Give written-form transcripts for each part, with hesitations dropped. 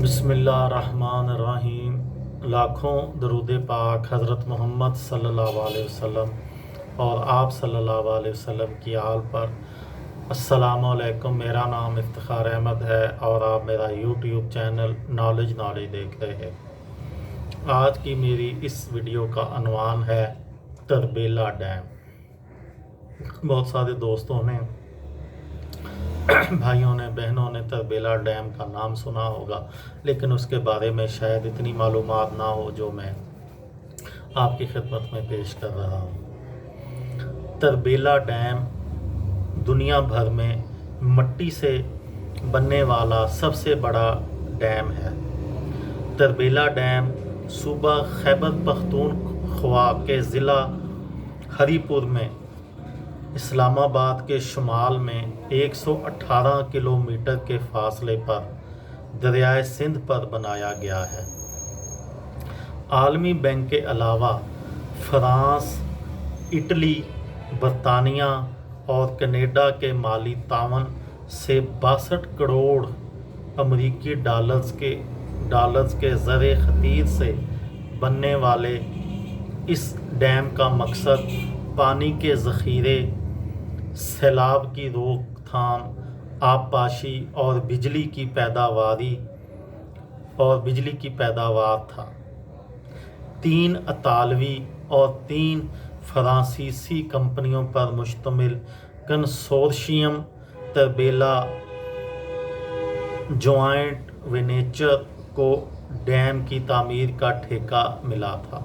बिस्मिल्लाहिर्रहमानिर्रहीम। लाखों दरूद पाक हज़रत मोहम्मद सल्लल्लाहु अलैहि वसल्लम और आप सल्लल्लाहु अलैहि वसल्लम की आल पर। अस्सलामु अलैकुम। मेरा नाम इफ्तिखार अहमद है और आप मेरा यूट्यूब चैनल नॉलेज देख रहे हैं। आज की मेरी इस वीडियो का अनवान है तरबेला डैम। बहुत सारे दोस्तों ने भाइयों ने बहनों ने तरबेला डैम का नाम सुना होगा, लेकिन उसके बारे में शायद इतनी मालूमात ना हो जो मैं आपकी खिदमत में पेश कर रहा हूँ। तरबेला डैम दुनिया भर में मिट्टी से बनने वाला सबसे बड़ा डैम है। तरबेला डैम सूबा खैबर पख्तूनख्वा के ज़िला हरीपुर में इस्लामाबाद के शुमाल में 118 किलोमीटर के फासले पर दरियाए सिंध पर बनाया गया है। आलमी बैंक के अलावा फ्रांस, इटली, बरतानिया और कनाडा के माली तावन से 62 करोड़ अमरीकी डॉलर्स के ज़र खतीर से बनने वाले इस डैम का मकसद पानी के ज़ख़ीरे, सैलाब की रोकथाम, आबपाशी और बिजली की पैदावार था। 3 इतालवी और 3 फ्रांसीसी कंपनियों पर मुश्तमिल कंसोर्शियम तरबेला जॉइंट वेंचर को डैम की तामीर का ठेका मिला था।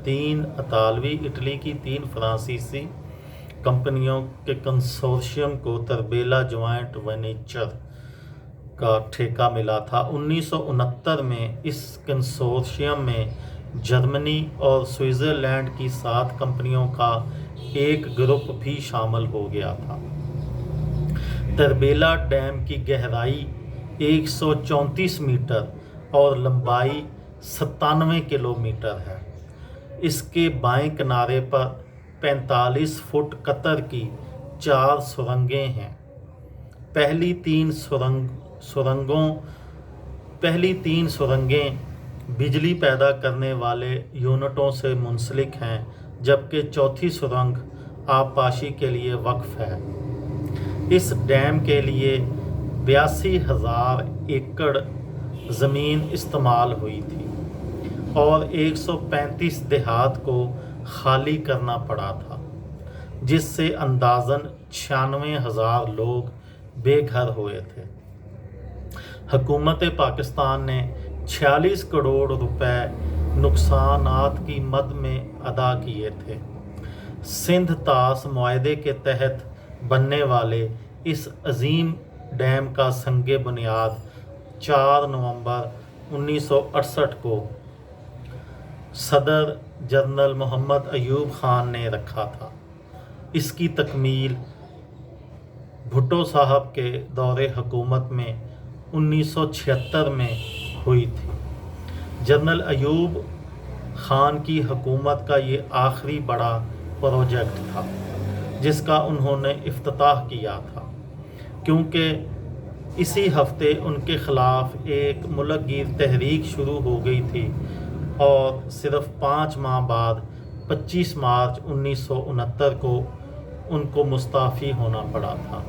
3 इतालवी, इटली की 3 फ्रांसीसी कंपनियों के कंसोर्शियम को तरबेला जॉइंट वेंचर का ठेका मिला था। 1969 में इस कंसोर्शियम में जर्मनी और स्विट्ज़रलैंड की 7 कंपनियों का एक ग्रुप भी शामिल हो गया था। तरबेला डैम की गहराई 134 मीटर और लंबाई 97 किलोमीटर है। इसके बाएं किनारे पर 45 फुट कतर की 4 सुरंगें हैं। पहली तीन सुरंगें बिजली पैदा करने वाले यूनिटों से मुंसलिक हैं, जबकि चौथी सुरंग आबपाशी के लिए वक्फ है। इस डैम के लिए 82,000 एकड़ ज़मीन इस्तेमाल हुई थी और 135 देहात को खाली करना पड़ा था, जिससे अंदाज़न 96,000 लोग बेघर हुए थे। हुकूमत पाकिस्तान ने 46 करोड़ रुपए नुकसानात की मद में अदा किए थे। सिंध तास मुआहदे के तहत बनने वाले इस अजीम डैम का संगे बुनियाद 4 नवंबर 1968 को सदर जनरल मोहम्मद अयूब ख़ान ने रखा था। इसकी तकमील भुट्टो साहब के दौरे हुकूमत में 1976 में हुई थी। जनरल अयूब ख़ान की हुकूमत का ये आखिरी बड़ा प्रोजेक्ट था जिसका उन्होंने इफ्तिताह किया था, क्योंकि इसी हफ्ते उनके ख़िलाफ़ एक मुल्कगीर तहरीक शुरू हो गई थी और सिर्फ 5 माह बाद 25 मार्च 1969 को उनको मुस्ताफ़ी होना पड़ा था।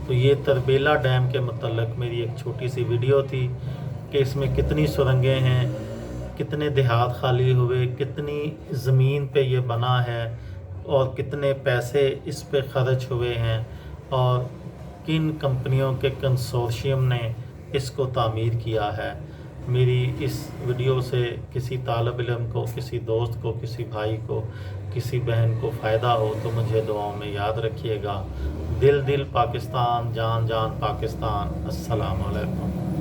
तो ये तरबेला डैम के मतलब मेरी एक छोटी सी वीडियो थी कि इसमें कितनी सुरंगें हैं, कितने देहात खाली हुए, कितनी ज़मीन पे ये बना है और कितने पैसे इस पे ख़र्च हुए हैं और किन कंपनियों के कंसोर्शियम ने इसको तामीर किया है। मेरी इस वीडियो से किसी तालिब इल्म को, किसी दोस्त को, किसी भाई को, किसी बहन को फ़ायदा हो तो मुझे दुआओं में याद रखिएगा। दिल दिल पाकिस्तान, जान जान पाकिस्तान। अस्सलाम वालेकुम।